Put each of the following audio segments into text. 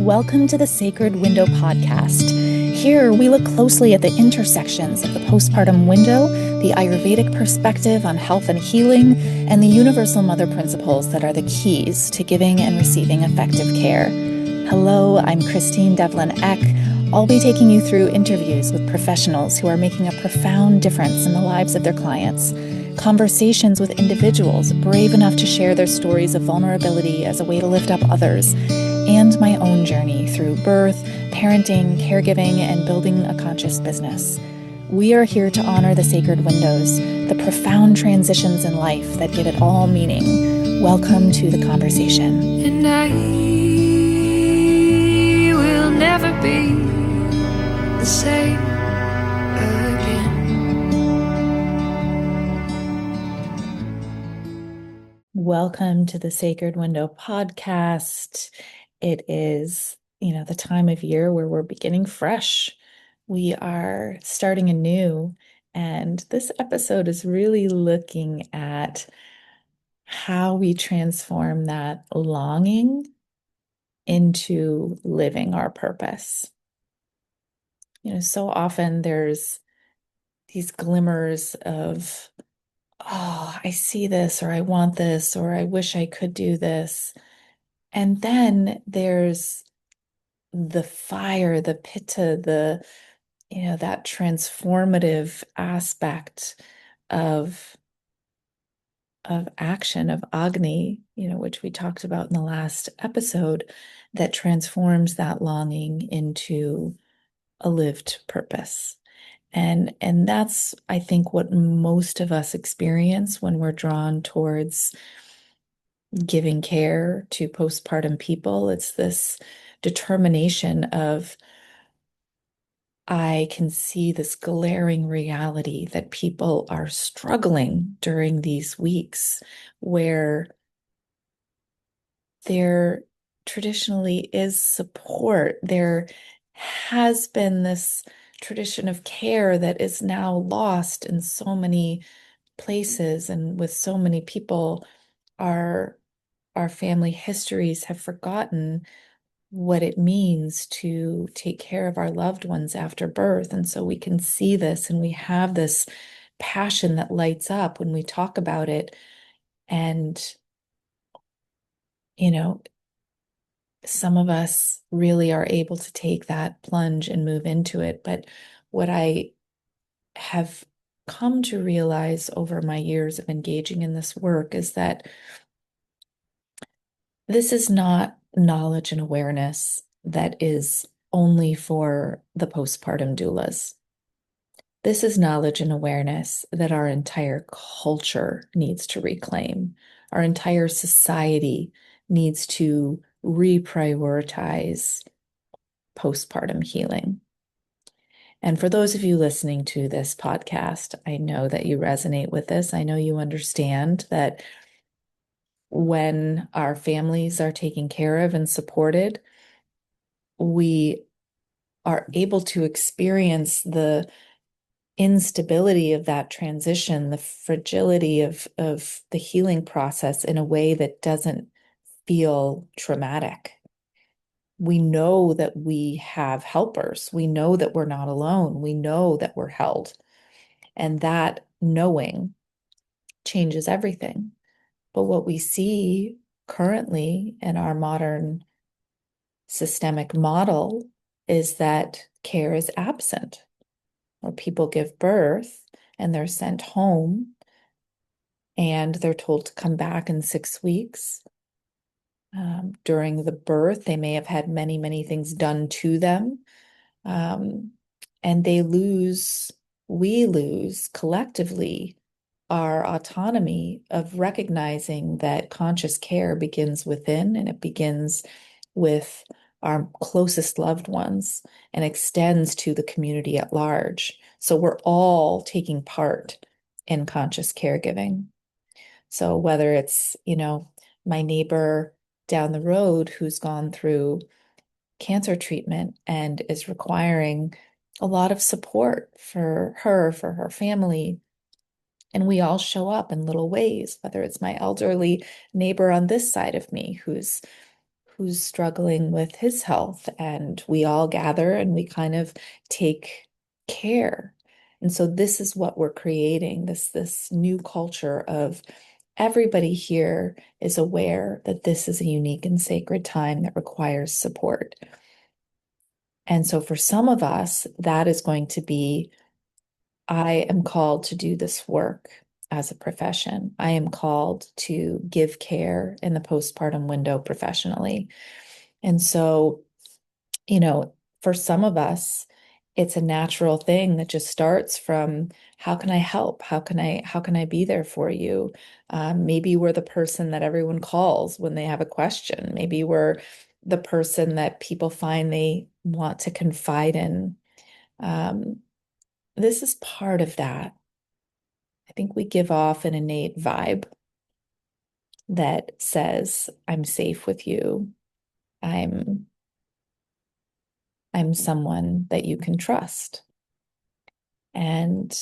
Welcome to the Sacred Window podcast. Here, we look closely at the intersections of the postpartum window, the Ayurvedic perspective on health and healing, and the universal mother principles that are the keys to giving and receiving effective care. Hello, I'm Christine Devlin Eck. I'll be taking you through interviews with professionals who are making a profound difference in the lives of their clients, conversations with individuals brave enough to share their stories of vulnerability as a way to lift up others, and my own journey through birth, parenting, caregiving, and building a conscious business. We are here to honor the sacred windows, the profound transitions in life that give it all meaning. Welcome to the conversation. And I will never be the same again. Welcome to the Sacred Window podcast. It is, the time of year where we're beginning fresh. We are starting anew, and this episode is really looking at how we transform that longing into living our purpose. So often there's these glimmers of, oh, I see this, or I want this, or I wish I could do this. And then there's the fire, the pitta, that transformative aspect of action, of Agni, which we talked about in the last episode, that transforms that longing into a lived purpose. And that's, I think, what most of us experience when we're drawn towards giving care to postpartum people. It's this determination of, I can see this glaring reality that people are struggling during these weeks where there traditionally is support. There has been this tradition of care that is now lost in so many places, and with so many people, our family histories have forgotten what it means to take care of our loved ones after birth. And so we can see this, and we have this passion that lights up when we talk about it. And, some of us really are able to take that plunge and move into it. But what I have come to realize over my years of engaging in this work is that this is not knowledge and awareness that is only for the postpartum doulas. This is knowledge and awareness that our entire culture needs to reclaim. Our entire society needs to reprioritize postpartum healing. And for those of you listening to this podcast, I know that you resonate with this. I know you understand that when our families are taken care of and supported, we are able to experience the instability of that transition, the fragility of the healing process in a way that doesn't feel traumatic. We know that we have helpers. We know that we're not alone. We know that we're held. And that knowing changes everything. But what we see currently in our modern systemic model is that care is absent, where people give birth and they're sent home and they're told to come back in 6 weeks. During the birth, they may have had many, many things done to them. And we lose collectively our autonomy of recognizing that conscious care begins within, and it begins with our closest loved ones and extends to the community at large. So we're all taking part in conscious caregiving. So whether it's, my neighbor down the road who's gone through cancer treatment and is requiring a lot of support for her family, and we all show up in little ways, whether it's my elderly neighbor on this side of me who's struggling with his health, and we all gather and we kind of take care. And so this is what we're creating, this new culture of everybody here is aware that this is a unique and sacred time that requires support. And so for some of us, that is going to be, I am called to do this work as a profession. I am called to give care in the postpartum window professionally. And so, you know, for some of us, it's a natural thing that just starts from how can I help? How can I be there for you? Maybe we're the person that everyone calls when they have a question. Maybe we're the person that people find they want to confide in. Um, this is part of that. I think we give off an innate vibe that says, I'm safe with you. I'm I'm someone that you can trust. And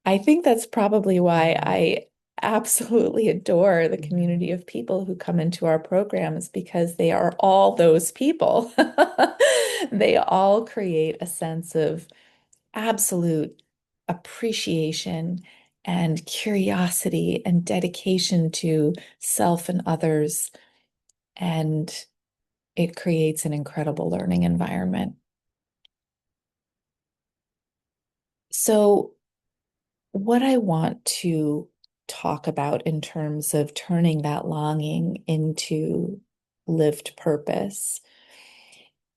I think that's probably why I absolutely adore the community of people who come into our programs because they are all those people. They all create a sense of absolute appreciation and curiosity and dedication to self and others. And it creates an incredible learning environment. So, what I want to talk about in terms of turning that longing into lived purpose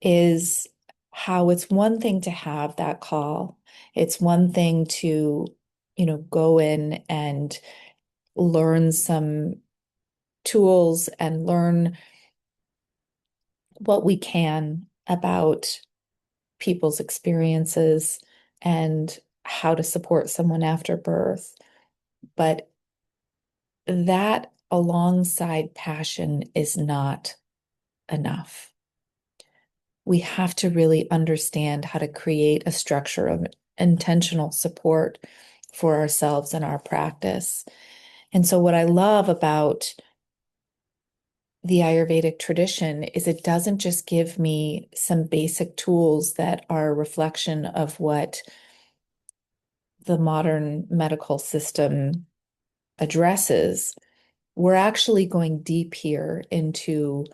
is how it's one thing to have that call. It's one thing to, go in and learn some tools and learn what we can about people's experiences and how to support someone after birth. But that alongside passion is not enough. We have to really understand how to create a structure of intentional support for ourselves and our practice. And so, what I love about the Ayurvedic tradition is it doesn't just give me some basic tools that are a reflection of what the modern medical system addresses. We're actually going deep here into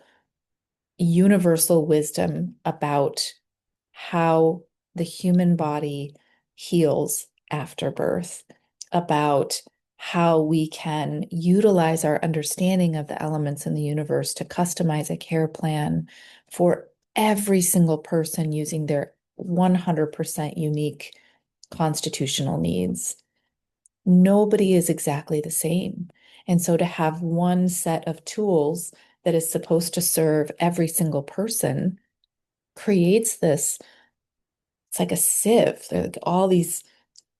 universal wisdom about how the human body heals after birth, about how we can utilize our understanding of the elements in the universe to customize a care plan for every single person using their 100% unique constitutional needs. Nobody is exactly the same. And so to have one set of tools that is supposed to serve every single person creates this, it's like a sieve. Like all these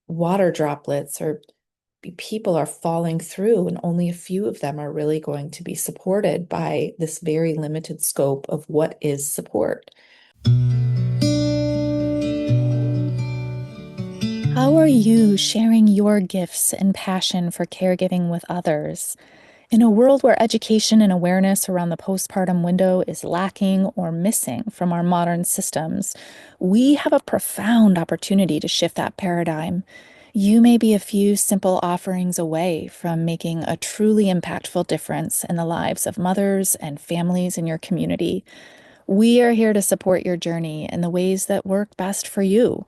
water droplets or people are falling through, and only a few of them are really going to be supported by this very limited scope of what is support. How are you sharing your gifts and passion for caregiving with others? In a world where education and awareness around the postpartum window is lacking or missing from our modern systems, we have a profound opportunity to shift that paradigm. You may be a few simple offerings away from making a truly impactful difference in the lives of mothers and families in your community. We are here to support your journey in the ways that work best for you.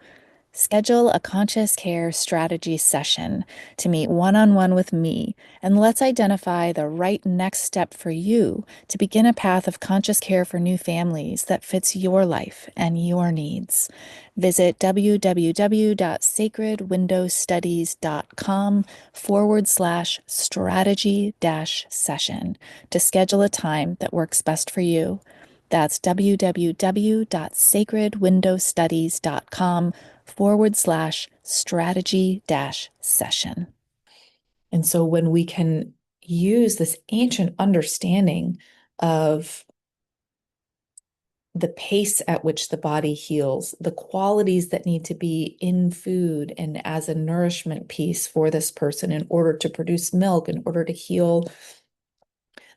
Schedule a conscious care strategy session to meet one on one with me, and let's identify the right next step for you to begin a path of conscious care for new families that fits your life and your needs. Visit www.sacredwindowstudies.com/strategy-session to schedule a time that works best for you. That's www.sacredwindowstudies.com/strategy-session. And so when we can use this ancient understanding of the pace at which the body heals, the qualities that need to be in food and as a nourishment piece for this person in order to produce milk, in order to heal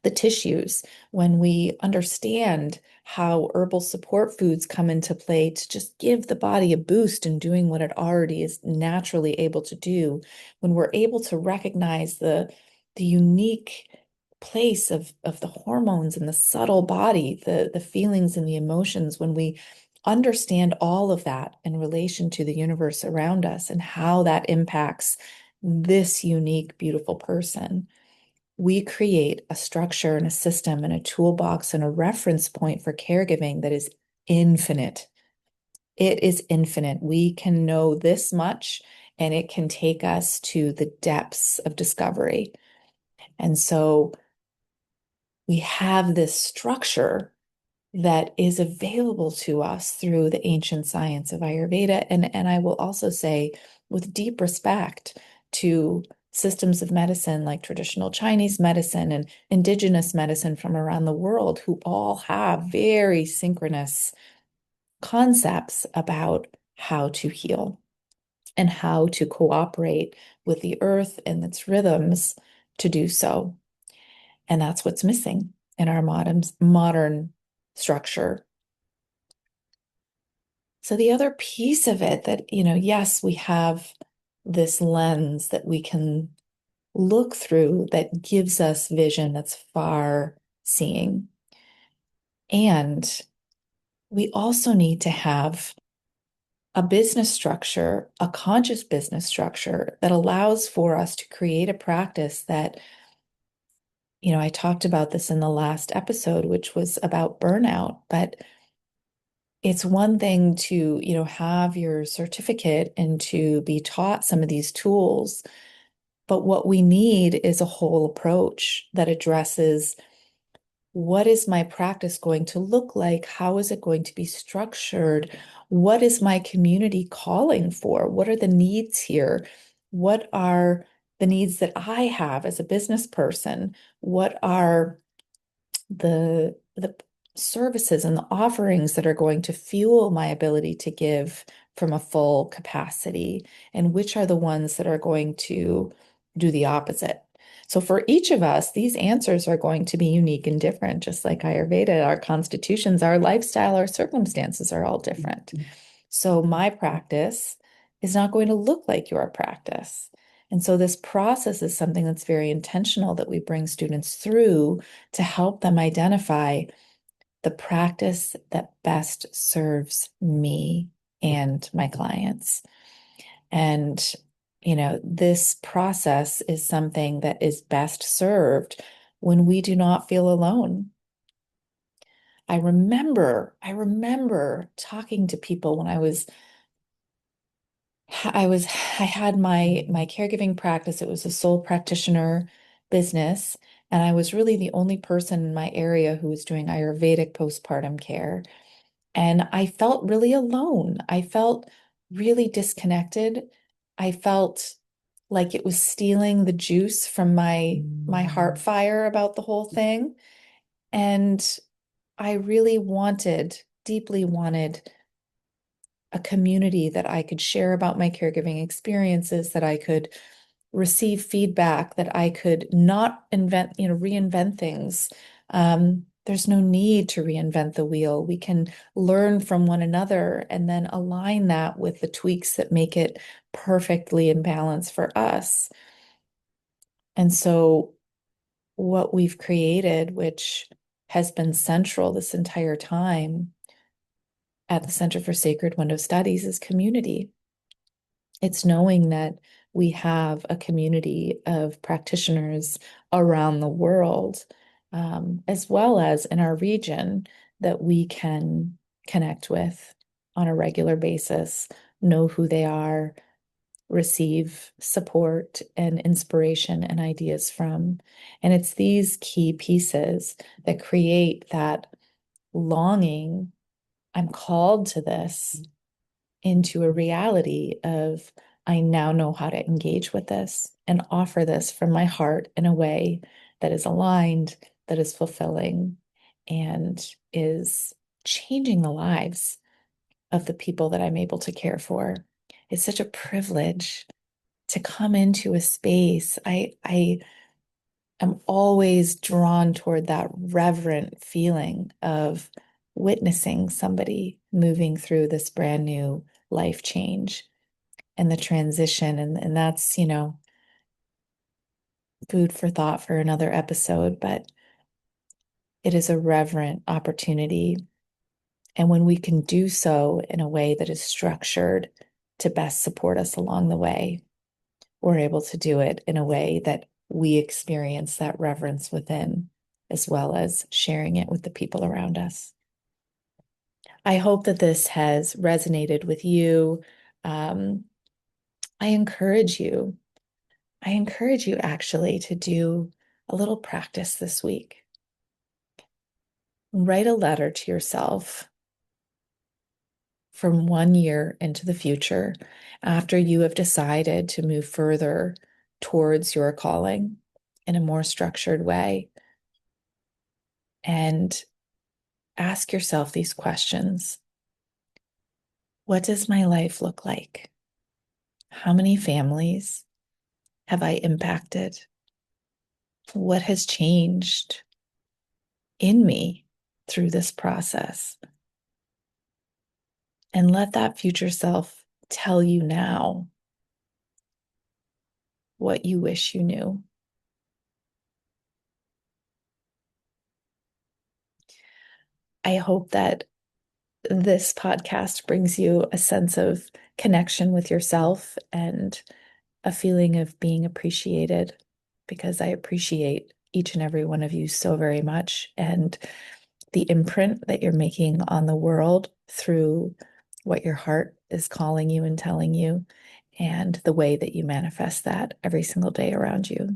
the tissues, when we understand how herbal support foods come into play to just give the body a boost in doing what it already is naturally able to do, when we're able to recognize the unique place of the hormones in the subtle body, the feelings and the emotions, when we understand all of that in relation to the universe around us and how that impacts this unique, beautiful person, we create a structure and a system and a toolbox and a reference point for caregiving that is infinite. It is infinite. We can know this much, and it can take us to the depths of discovery. And so we have this structure that is available to us through the ancient science of Ayurveda. And I will also say, with deep respect to systems of medicine like traditional Chinese medicine and indigenous medicine from around the world, who all have very synchronous concepts about how to heal and how to cooperate with the earth and its rhythms to do so. And that's what's missing in our modern structure. So the other piece of it that, yes, we have this lens that we can look through that gives us vision that's far seeing. And we also need to have a business structure, a conscious business structure that allows for us to create a practice that, I talked about this in the last episode, which was about burnout, but it's one thing to, have your certificate and to be taught some of these tools, but what we need is a whole approach that addresses what is my practice going to look like? How is it going to be structured? What is my community calling for? What are the needs here? What are the needs that I have as a business person? What are the services and the offerings that are going to fuel my ability to give from a full capacity, and which are the ones that are going to do the opposite? So for each of us, these answers are going to be unique and different, just like Ayurveda, our constitutions, our lifestyle, our circumstances are all different. So my practice is not going to look like your practice. And so this process is something that's very intentional that we bring students through to help them identify the practice that best serves me and my clients. And, this process is something that is best served when we do not feel alone. I remember talking to people when I had my caregiving practice. It was a sole practitioner business, and I was really the only person in my area who was doing Ayurvedic postpartum care. And I felt really alone. I felt really disconnected. I felt like it was stealing the juice from my heart fire about the whole thing. And I really deeply wanted a community that I could share about my caregiving experiences, that I could receive feedback, that I could not reinvent things. There's no need to reinvent the wheel. We can learn from one another and then align that with the tweaks that make it perfectly in balance for us. And so what we've created, which has been central this entire time at the Center for Sacred Window Studies, is community. It's knowing that we have a community of practitioners around the world, as well as in our region, that we can connect with on a regular basis, know who they are, receive support and inspiration and ideas from. And it's these key pieces that create that longing. I'm called to this, into a reality of, I now know how to engage with this and offer this from my heart in a way that is aligned, that is fulfilling, and is changing the lives of the people that I'm able to care for. It's such a privilege to come into a space. I I'm always drawn toward that reverent feeling of witnessing somebody moving through this brand new life change and the transition. And that's, food for thought for another episode, but it is a reverent opportunity. And when we can do so in a way that is structured to best support us along the way, we're able to do it in a way that we experience that reverence within, as well as sharing it with the people around us. I hope that this has resonated with you. Um, I encourage you, I encourage you actually to do a little practice this week. Write a letter to yourself from 1 year into the future after you have decided to move further towards your calling in a more structured way. And ask yourself these questions. What does my life look like? How many families have I impacted? What has changed in me through this process? And let that future self tell you now what you wish you knew. I hope that this podcast brings you a sense of connection with yourself and a feeling of being appreciated, because I appreciate each and every one of you so very much, and the imprint that you're making on the world through what your heart is calling you and telling you, and the way that you manifest that every single day around you.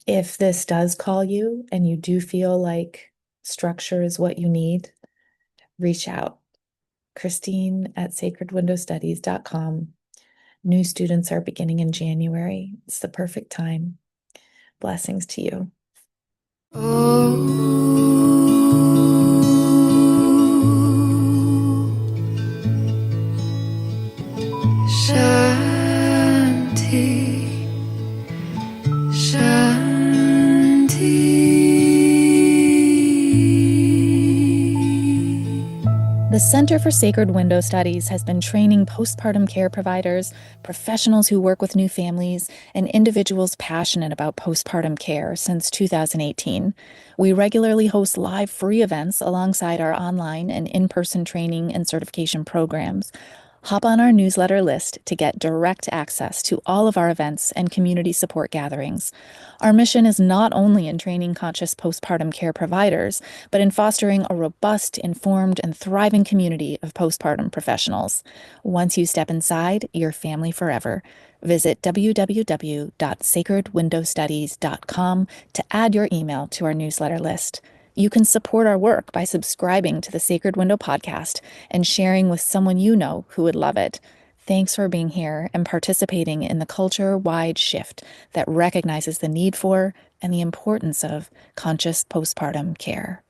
If this does call you and you do feel like structure is what you need, reach out. Christine at sacredwindowstudies.com. New students are beginning in January. It's the perfect time. Blessings to you. Shanti, Shanti. The Center for Sacred Window Studies has been training postpartum care providers, professionals who work with new families, and individuals passionate about postpartum care since 2018. We regularly host live free events alongside our online and in-person training and certification programs. Hop on our newsletter list to get direct access to all of our events and community support gatherings. Our mission is not only in training conscious postpartum care providers, but in fostering a robust, informed, and thriving community of postpartum professionals. Once you step inside, you're family forever. Visit www.sacredwindowstudies.com to add your email to our newsletter list. You can support our work by subscribing to the Sacred Window podcast and sharing with someone you know who would love it. Thanks for being here and participating in the culture-wide shift that recognizes the need for and the importance of conscious postpartum care.